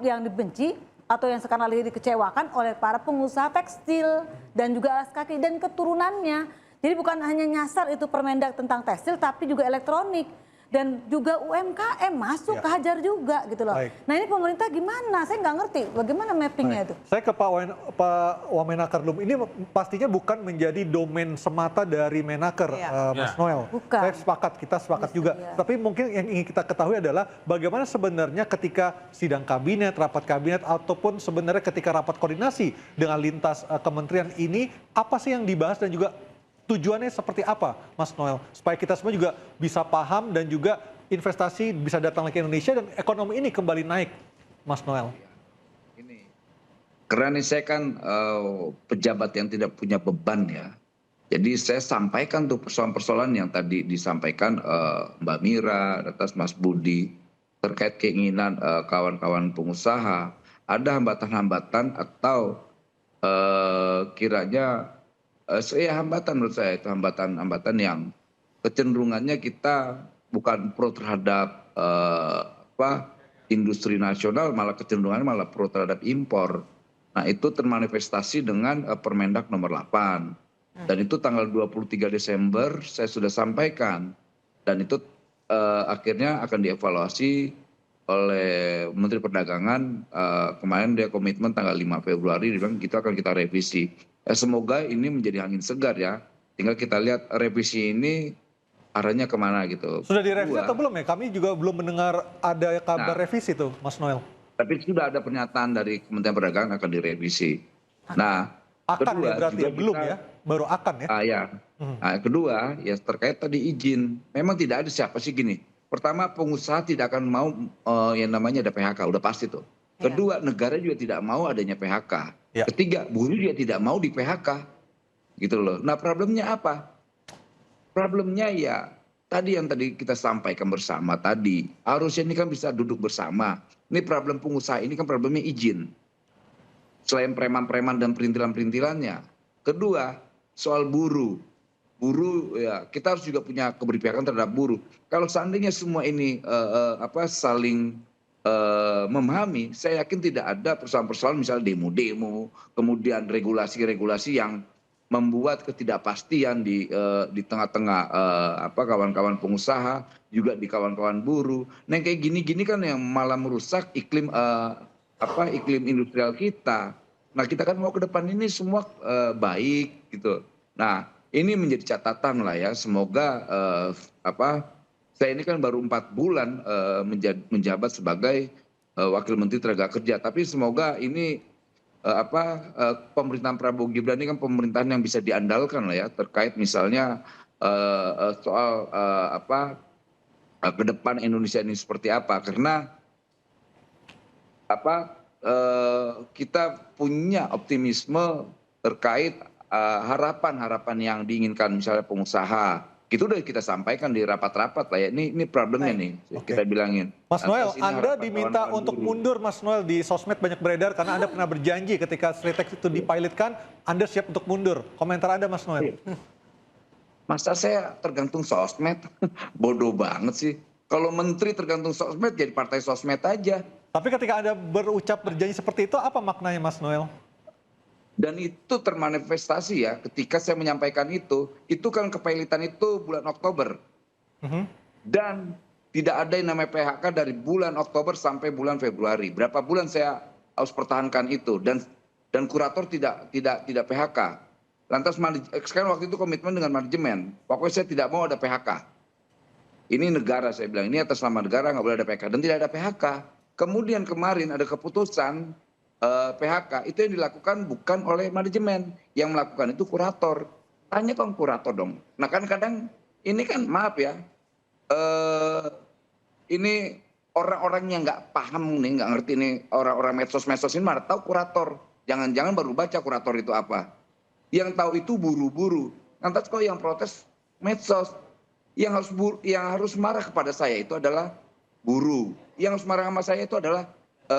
yang dibenci atau yang sekarang lagi dikecewakan oleh para pengusaha tekstil dan juga alas kaki dan keturunannya. Jadi bukan hanya nyasar itu Permendak tentang tekstil tapi juga elektronik. Dan juga UMKM masuk kehajar juga gitu loh. Baik. Nah ini pemerintah gimana? Saya nggak ngerti bagaimana mappingnya itu. Saya ke Pak Wamenaker dulu. Ini pastinya bukan menjadi domain semata dari Menaker, Mas Noel. Bukan. Saya sepakat, kita sepakat juga. Tapi mungkin yang ingin kita ketahui adalah bagaimana sebenarnya ketika sidang kabinet, rapat kabinet, ataupun sebenarnya ketika rapat koordinasi dengan lintas kementerian ini, apa sih yang dibahas dan juga tujuannya seperti apa, Mas Noel? Supaya kita semua juga bisa paham dan juga investasi bisa datang lagi ke Indonesia dan ekonomi ini kembali naik, Mas Noel. Ini, karena saya kan pejabat yang tidak punya beban ya. Jadi saya sampaikan tuh persoalan-persoalan yang tadi disampaikan Mbak Mira, atas Mas Budi, terkait keinginan kawan-kawan pengusaha. Ada hambatan-hambatan atau kiranya hambatan menurut saya itu hambatan-hambatan yang kecenderungannya kita bukan pro terhadap industri nasional, malah kecenderungannya malah pro terhadap impor. Nah itu termanifestasi dengan Permendak nomor 8 dan itu tanggal 23 Desember saya sudah sampaikan dan itu akhirnya akan dievaluasi oleh Menteri Perdagangan. Kemarin dia komitmen tanggal 5 Februari dia bilang kita revisi. Semoga ini menjadi angin segar ya. Tinggal kita lihat revisi ini arahnya kemana gitu. Sudah direvisi atau belum ya? Kami juga belum mendengar ada kabar revisi tuh, Mas Noel. Tapi sudah ada pernyataan dari Kementerian Perdagangan akan direvisi. Nah, akan kedua, ya berarti ya, belum ya? Baru akan ya? Ya. Nah, kedua ya terkait tadi izin. Memang tidak ada siapa sih gini. Pertama pengusaha tidak akan mau yang namanya ada PHK, udah pasti tuh. Kedua negara juga tidak mau adanya PHK. Ketiga, buruh juga tidak mau di PHK, gitu loh. Nah problemnya apa? Problemnya ya tadi yang tadi kita sampaikan bersama tadi. Harusnya ini kan bisa duduk bersama. Ini problem pengusaha ini kan problemnya izin. Selain preman-preman dan perintilan-perintilannya. Kedua, soal buruh. Buruh ya kita harus juga punya keberpihakan terhadap buruh. Kalau seandainya semua ini saling memahami, saya yakin tidak ada persoalan-persoalan misalnya demo-demo, kemudian regulasi-regulasi yang membuat ketidakpastian di tengah-tengah kawan-kawan pengusaha, juga di kawan-kawan buruh. Nah kayak gini-gini kan yang malah merusak iklim iklim industrial kita. Nah kita kan mau ke depan ini semua baik gitu. Nah ini menjadi catatan lah ya. Semoga saya ini kan baru 4 bulan menjabat sebagai Wakil Menteri Tenaga Kerja. Tapi semoga ini pemerintahan Prabowo Gibran ini kan pemerintahan yang bisa diandalkan lah ya. Terkait misalnya soal ke depan Indonesia ini seperti apa. Karena kita punya optimisme terkait harapan-harapan yang diinginkan misalnya pengusaha. Itu udah kita sampaikan di rapat-rapat lah ya. Ini problemnya nih kita bilangin. Mas Noel, Anda diminta untuk mundur Mas Noel di sosmed banyak beredar karena Anda pernah berjanji ketika Sritex itu dipilotkan, Anda siap untuk mundur. Komentar Anda Mas Noel. Masa saya tergantung sosmed? Bodoh banget sih. Kalau menteri tergantung sosmed jadi partai sosmed aja. Tapi ketika Anda berucap berjanji seperti itu apa maknanya Mas Noel? Dan itu termanifestasi ya ketika saya menyampaikan itu kan kepailitan itu bulan Oktober. Dan tidak ada yang namanya PHK dari bulan Oktober sampai bulan Februari. Berapa bulan saya harus pertahankan itu, dan kurator tidak PHK. Lantas sekarang waktu itu komitmen dengan manajemen, pokoknya saya tidak mau ada PHK. Ini negara, saya bilang, ini atas nama negara nggak boleh ada PHK, dan tidak ada PHK. Kemudian kemarin ada keputusan PHK, itu yang dilakukan bukan oleh manajemen, yang melakukan itu kurator. Tanya kan kurator dong. Nah kan kadang ini kan maaf ya, ini orang-orang yang nggak paham nih, nggak ngerti nih, orang-orang medsos ini malah tahu kurator. Jangan-jangan baru baca kurator itu apa. Yang tahu itu buru-buru. Lantas kok yang protes medsos. Yang harus marah kepada saya itu adalah buruh. Yang harus marah sama saya itu adalah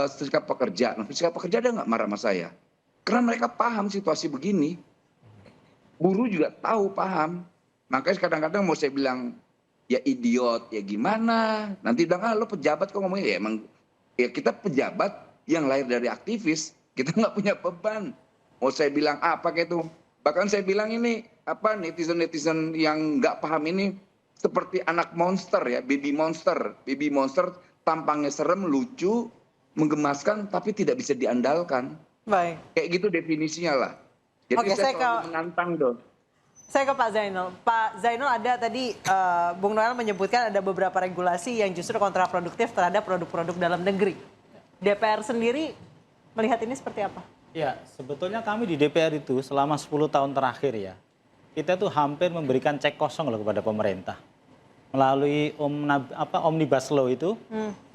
serikat pekerja. Nah, serikat pekerja ada nggak marah sama saya? Karena mereka paham situasi begini. Buruh juga tahu, paham. Makanya kadang-kadang mau saya bilang, ya idiot, ya gimana? Nanti bilang, lo pejabat kok ngomongnya. Ya emang, ya kita pejabat yang lahir dari aktivis. Kita nggak punya beban. Mau saya bilang apa kayak itu. Bahkan saya bilang ini, netizen-netizen yang nggak paham ini seperti anak monster ya, baby monster. Baby monster tampangnya serem, lucu, menggemaskan, tapi tidak bisa diandalkan. Baik. Kayak gitu definisinya lah. Jadi saya selalu menantang dong. Saya ke Pak Zainul. Pak Zainul, ada tadi Bung Noel menyebutkan ada beberapa regulasi yang justru kontraproduktif terhadap produk-produk dalam negeri. DPR sendiri melihat ini seperti apa? Ya, sebetulnya kami di DPR itu selama 10 tahun terakhir ya, kita tuh hampir memberikan cek kosong loh kepada pemerintah. Melalui Omnibus Law itu,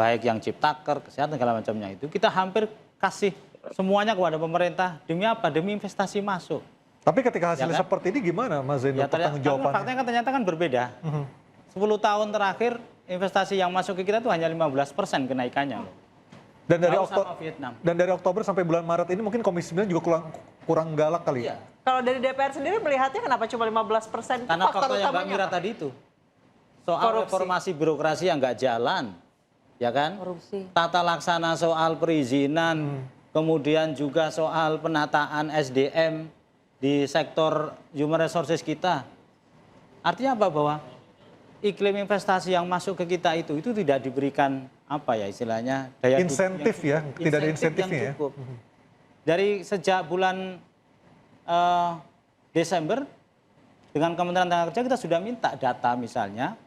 baik yang Ciptaker, kesehatan, segala macamnya itu, kita hampir kasih semuanya kepada pemerintah. Demi apa? Demi investasi masuk. Tapi ketika hasilnya seperti ini gimana Mas Zainul, pertanggung jawabannya? Faktanya kan ternyata kan berbeda. 10 tahun terakhir investasi yang masuk ke kita tuh hanya 15% kenaikannya loh. Dan dari Oktober sampai bulan Maret ini mungkin Komisi 9 juga kurang galak kali ya? Kalau dari DPR sendiri melihatnya kenapa cuma 15%? Karena faktor yang Mbak Mira tadi itu. Soal reformasi birokrasi yang nggak jalan. Ya kan? Korupsi. Tata laksana soal perizinan. Kemudian juga soal penataan SDM di sektor human resources kita. Artinya apa? Bahwa iklim investasi yang masuk ke kita itu tidak diberikan apa ya istilahnya daya insentif ya, tidak ada insentifnya ya. Dari sejak bulan Desember dengan Kementerian Tenaga Kerja kita sudah minta data misalnya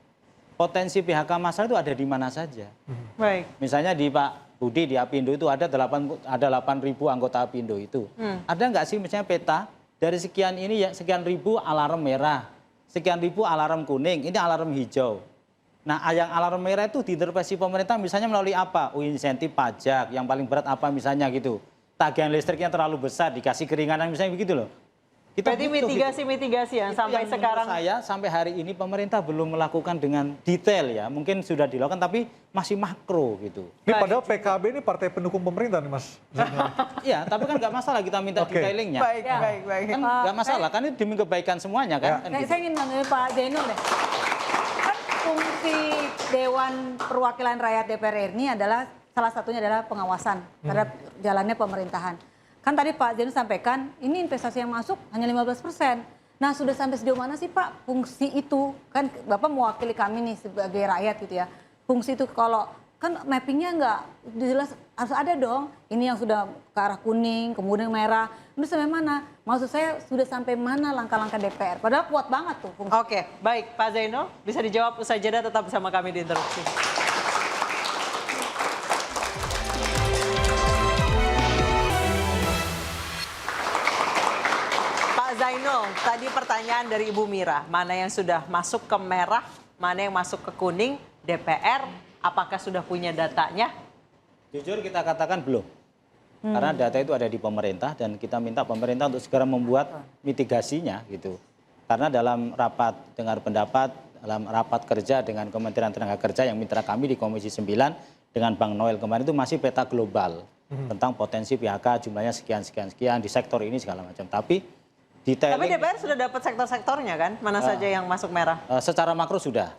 potensi PHK massal itu ada di mana saja. Baik. Misalnya di Pak Budi di Apindo itu ada 8.000 anggota Apindo itu. Ada nggak sih misalnya peta dari sekian ini ya sekian ribu alarm merah, sekian ribu alarm kuning, ini alarm hijau. Nah, yang alarm merah itu diintervensi pemerintah misalnya melalui apa? Insentif pajak, yang paling berat apa misalnya gitu. Tagihan listriknya terlalu besar, dikasih keringanan misalnya begitu loh. Berarti mitigasi-mitigasi yang sampai sekarang. Saya sampai hari ini pemerintah belum melakukan dengan detail ya. Mungkin sudah dilakukan tapi masih makro gitu. Ini padahal PKB ini partai pendukung pemerintah nih Mas. Iya, tapi kan nggak masalah kita minta detailingnya. Baik. Kan nggak masalah, kan ini demi kebaikan semuanya kan. Saya ingin nanya Pak Zainul deh. Kan fungsi Dewan Perwakilan Rakyat DPR ini adalah salah satunya adalah pengawasan terhadap jalannya pemerintahan. Kan tadi Pak Zainul sampaikan ini investasi yang masuk hanya 15%. Nah sudah sampai sejauh mana sih Pak fungsi itu? Kan Bapak mewakili kami nih sebagai rakyat gitu ya. Fungsi itu kalau kan mappingnya nggak jelas harus ada dong. Ini yang sudah ke arah kuning, kemudian merah. Ini sampai mana? Maksud saya sudah sampai mana langkah-langkah DPR? Padahal kuat banget tuh fungsi. Oke, baik Pak Zainul bisa dijawab usai jeda, tetap bersama kami di Interupsi. Zainul, tadi pertanyaan dari Ibu Mira, mana yang sudah masuk ke merah, mana yang masuk ke kuning, DPR, apakah sudah punya datanya? Jujur kita katakan belum, karena data itu ada di pemerintah dan kita minta pemerintah untuk segera membuat mitigasinya gitu. Karena dalam rapat dengar pendapat, dalam rapat kerja dengan Kementerian Tenaga Kerja yang mitra kami di Komisi 9 dengan Bang Noel kemarin itu masih peta global tentang potensi PHK jumlahnya sekian di sektor ini segala macam. Tapi DPR sudah dapat sektor-sektornya kan? Mana saja yang masuk merah? Secara makro sudah.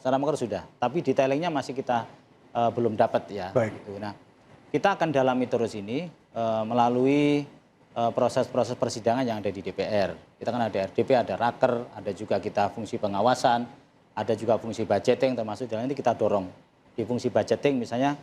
Tapi detailingnya masih kita belum dapat ya. Baik. Gitu. Nah, kita akan dalami terus ini melalui proses-proses persidangan yang ada di DPR. Kita kan ada RDP, ada Raker, ada juga kita fungsi pengawasan. ada juga fungsi budgeting termasuk dalam ini kita dorong. Di fungsi budgeting misalnya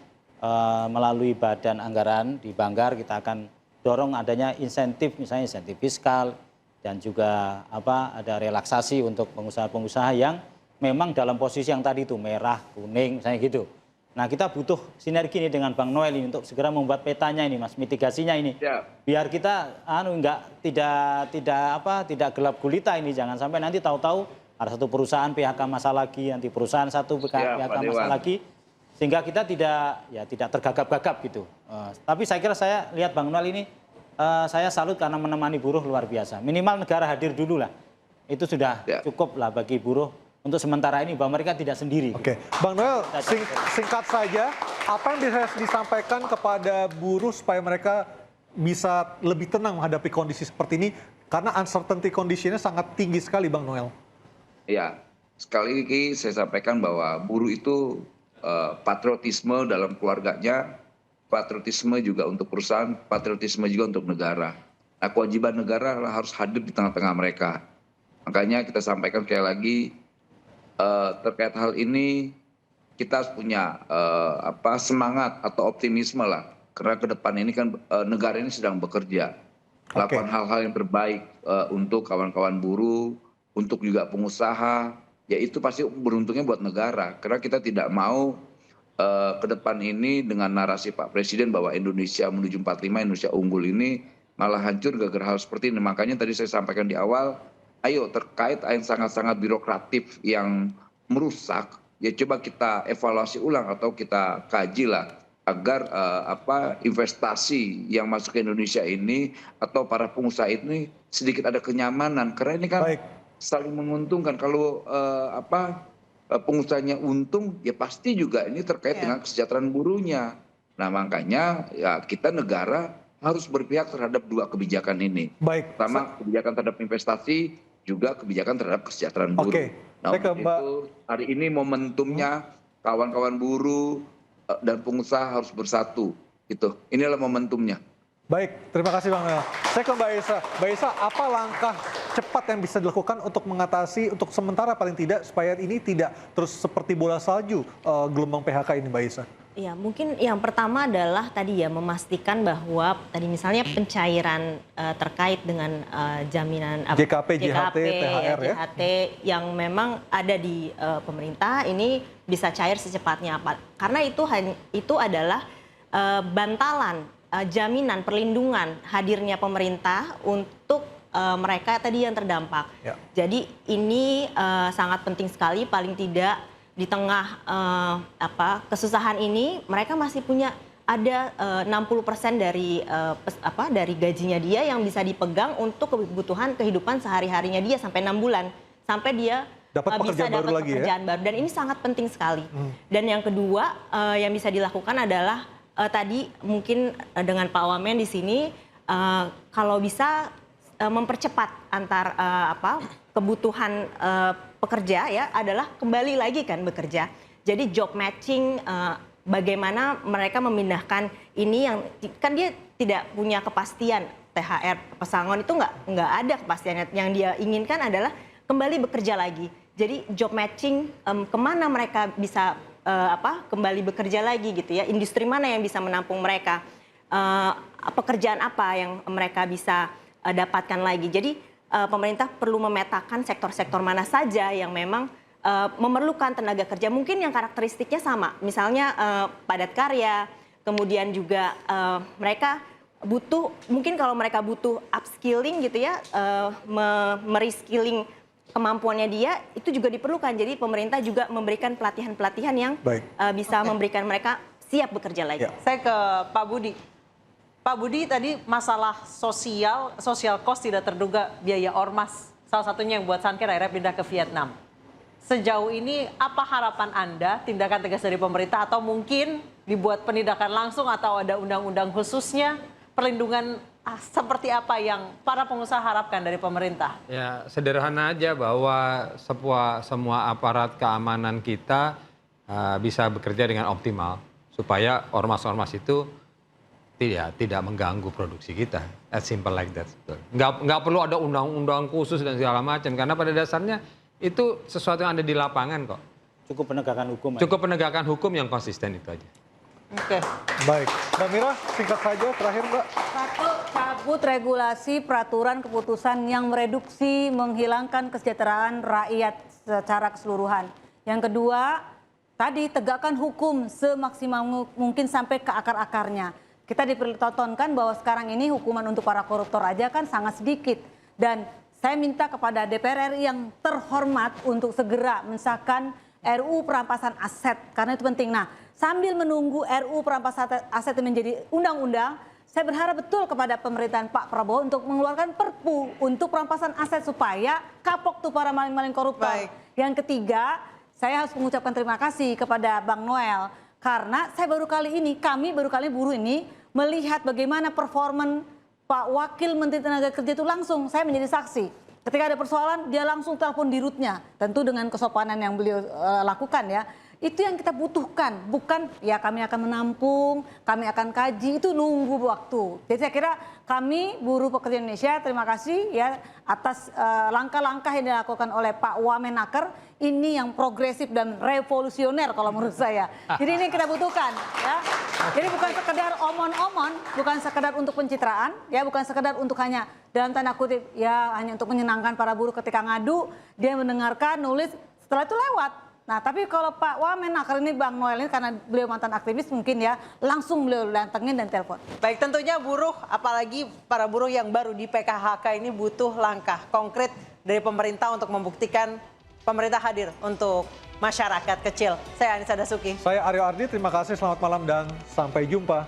melalui badan anggaran di Banggar kita akan dorong adanya insentif, misalnya insentif fiskal dan juga ada relaksasi untuk pengusaha-pengusaha yang memang dalam posisi yang tadi itu merah, kuning misalnya gitu. Nah kita butuh sinergi ini dengan Bang Noel ini untuk segera membuat petanya ini Mas, mitigasinya ini. Ya. Biar kita tidak gelap gulita ini, jangan sampai nanti tahu-tahu ada satu perusahaan PHK masa lagi, nanti perusahaan satu PHK masa lagi, sehingga kita tidak tergagap-gagap gitu. Tapi saya kira saya lihat Bang Noel ini, saya salut karena menemani buruh luar biasa. Minimal negara hadir dulu lah, itu sudah cukup lah bagi buruh. Untuk sementara ini bahwa mereka tidak sendiri. Oke, Bang Noel, singkat saja, apa yang bisa disampaikan kepada buruh supaya mereka bisa lebih tenang menghadapi kondisi seperti ini? Karena uncertainty condition-nya sangat tinggi sekali, Bang Noel. Ya, sekali lagi saya sampaikan bahwa buruh itu patriotisme dalam keluarganya, patriotisme juga untuk perusahaan, patriotisme juga untuk negara. Nah, kewajiban negara harus hadir di tengah-tengah mereka. Makanya kita sampaikan sekali lagi, terkait hal ini kita harus punya semangat atau optimisme lah, karena ke depan ini kan negara ini sedang bekerja, melakukan hal-hal yang terbaik untuk kawan-kawan buruh, untuk juga pengusaha, ya itu pasti beruntungnya buat negara, karena kita tidak mau ke depan ini dengan narasi Pak Presiden bahwa Indonesia menuju 45, Indonesia unggul ini malah hancur gara-gara hal seperti ini. Makanya tadi saya sampaikan di awal, ayo terkait yang sangat-sangat birokratif yang merusak, ya coba kita evaluasi ulang atau kita kaji lah agar investasi yang masuk ke Indonesia ini atau para pengusaha ini sedikit ada kenyamanan, karena ini kan saling menguntungkan. Kalau pengusahanya untung, ya pasti juga ini terkait dengan kesejahteraan buruhnya. Nah makanya ya kita negara harus berpihak terhadap dua kebijakan ini. Pertama kebijakan terhadap investasi, juga kebijakan terhadap kesejahteraan buruh. Nah, itu hari ini momentumnya kawan-kawan buruh dan pengusaha harus bersatu. Gitu. Inilah momentumnya. Baik, terima kasih Bang Noel. Saya ke Mbak Esa. Mbak Esa, apa langkah cepat yang bisa dilakukan untuk mengatasi, untuk sementara paling tidak, supaya ini tidak terus seperti bola salju gelombang PHK ini, Mbak Esa? Ya, mungkin yang pertama adalah tadi ya memastikan bahwa tadi misalnya pencairan terkait dengan jaminan JKP, JHT, THR ya, JHT yang memang ada di pemerintah ini bisa cair secepatnya, karena itu adalah bantalan, jaminan, perlindungan hadirnya pemerintah untuk mereka tadi yang terdampak. Ya. Jadi ini sangat penting sekali, paling tidak di tengah kesusahan ini mereka masih punya ada 60% dari gajinya dia yang bisa dipegang untuk kebutuhan kehidupan sehari-harinya dia sampai 6 bulan sampai dia bisa dapat pekerjaan baru, dan ini sangat penting sekali. Dan yang kedua yang bisa dilakukan adalah tadi mungkin dengan Pak Wamen di sini kalau bisa mempercepat antar kebutuhan pekerja ya adalah kembali lagi kan bekerja. Jadi job matching, bagaimana mereka memindahkan ini yang kan dia tidak punya kepastian THR pesangon itu nggak ada kepastiannya. Yang dia inginkan adalah kembali bekerja lagi. Jadi job matching kemana mereka bisa kembali bekerja lagi gitu ya. Industri mana yang bisa menampung mereka, pekerjaan apa yang mereka bisa dapatkan lagi. Jadi pemerintah perlu memetakan sektor-sektor mana saja yang memang memerlukan tenaga kerja. Mungkin yang karakteristiknya sama, misalnya padat karya, kemudian juga mereka butuh, mungkin kalau mereka butuh upskilling gitu ya, mereskilling kemampuannya dia, itu juga diperlukan. Jadi pemerintah juga memberikan pelatihan-pelatihan yang bisa memberikan mereka siap bekerja lagi. Saya ke Pak Budi. Pak Budi, tadi masalah social cost tidak terduga biaya ormas. Salah satunya yang buat Sankir akhirnya pindah ke Vietnam. Sejauh ini apa harapan Anda, tindakan tegas dari pemerintah atau mungkin dibuat penindakan langsung atau ada undang-undang khususnya, perlindungan seperti apa yang para pengusaha harapkan dari pemerintah? Ya, sederhana aja bahwa semua aparat keamanan kita bisa bekerja dengan optimal supaya ormas-ormas itu tidak mengganggu produksi kita. As simple like that. Nggak perlu ada undang-undang khusus dan segala macam, karena pada dasarnya itu sesuatu yang ada di lapangan kok. Cukup penegakan hukum. Cukup penegakan hukum yang konsisten itu aja. Oke. Baik, Mbak Mira, singkat saja terakhir Mbak. Satu, cabut regulasi peraturan keputusan yang mereduksi, menghilangkan kesejahteraan rakyat secara keseluruhan. Yang kedua, tadi tegakkan hukum semaksimal mungkin sampai ke akar-akarnya. Kita dipertontonkan bahwa sekarang ini hukuman untuk para koruptor aja kan sangat sedikit. Dan saya minta kepada DPR RI yang terhormat untuk segera mensahkan RUU perampasan aset, karena itu penting. Nah, sambil menunggu RUU perampasan aset menjadi undang-undang, saya berharap betul kepada pemerintahan Pak Prabowo untuk mengeluarkan perpu untuk perampasan aset supaya kapok tuh para maling-maling koruptor. Baik. Yang ketiga, saya harus mengucapkan terima kasih kepada Bang Noel, karena saya kami baru kali buruh ini melihat bagaimana performan Pak Wakil Menteri Tenaga Kerja itu langsung, saya menjadi saksi. Ketika ada persoalan, dia langsung telepon di rootnya. Tentu dengan kesopanan yang beliau lakukan ya. Itu yang kita butuhkan, bukan ya kami akan menampung, kami akan kaji, itu nunggu waktu. Jadi saya kira kami buruh pekerja Indonesia terima kasih ya atas langkah-langkah yang dilakukan oleh Pak Wamenaker. Ini yang progresif dan revolusioner kalau menurut saya. Jadi ini yang kita butuhkan ya. Jadi bukan sekedar omon-omon, bukan sekedar untuk pencitraan, ya bukan sekedar untuk hanya dalam tanda kutip ya hanya untuk menyenangkan para buruh ketika ngadu, dia mendengarkan, nulis, setelah itu lewat. Nah, tapi kalau Pak Wamenaker ini Bang Noel ini karena beliau mantan aktivis mungkin ya langsung beliau datengin dan telepon. Baik, tentunya buruh, apalagi para buruh yang baru di PKHK ini butuh langkah konkret dari pemerintah untuk membuktikan pemerintah hadir untuk masyarakat kecil. Saya Anissa Dasuki. Saya Aryo Ardi, terima kasih, selamat malam dan sampai jumpa.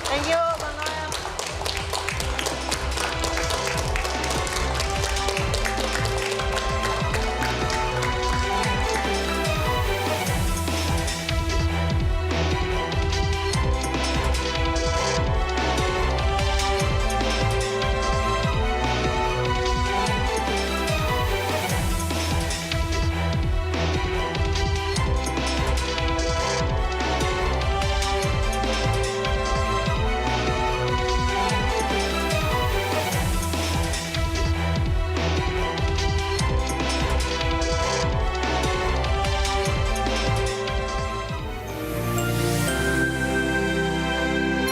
Thank you.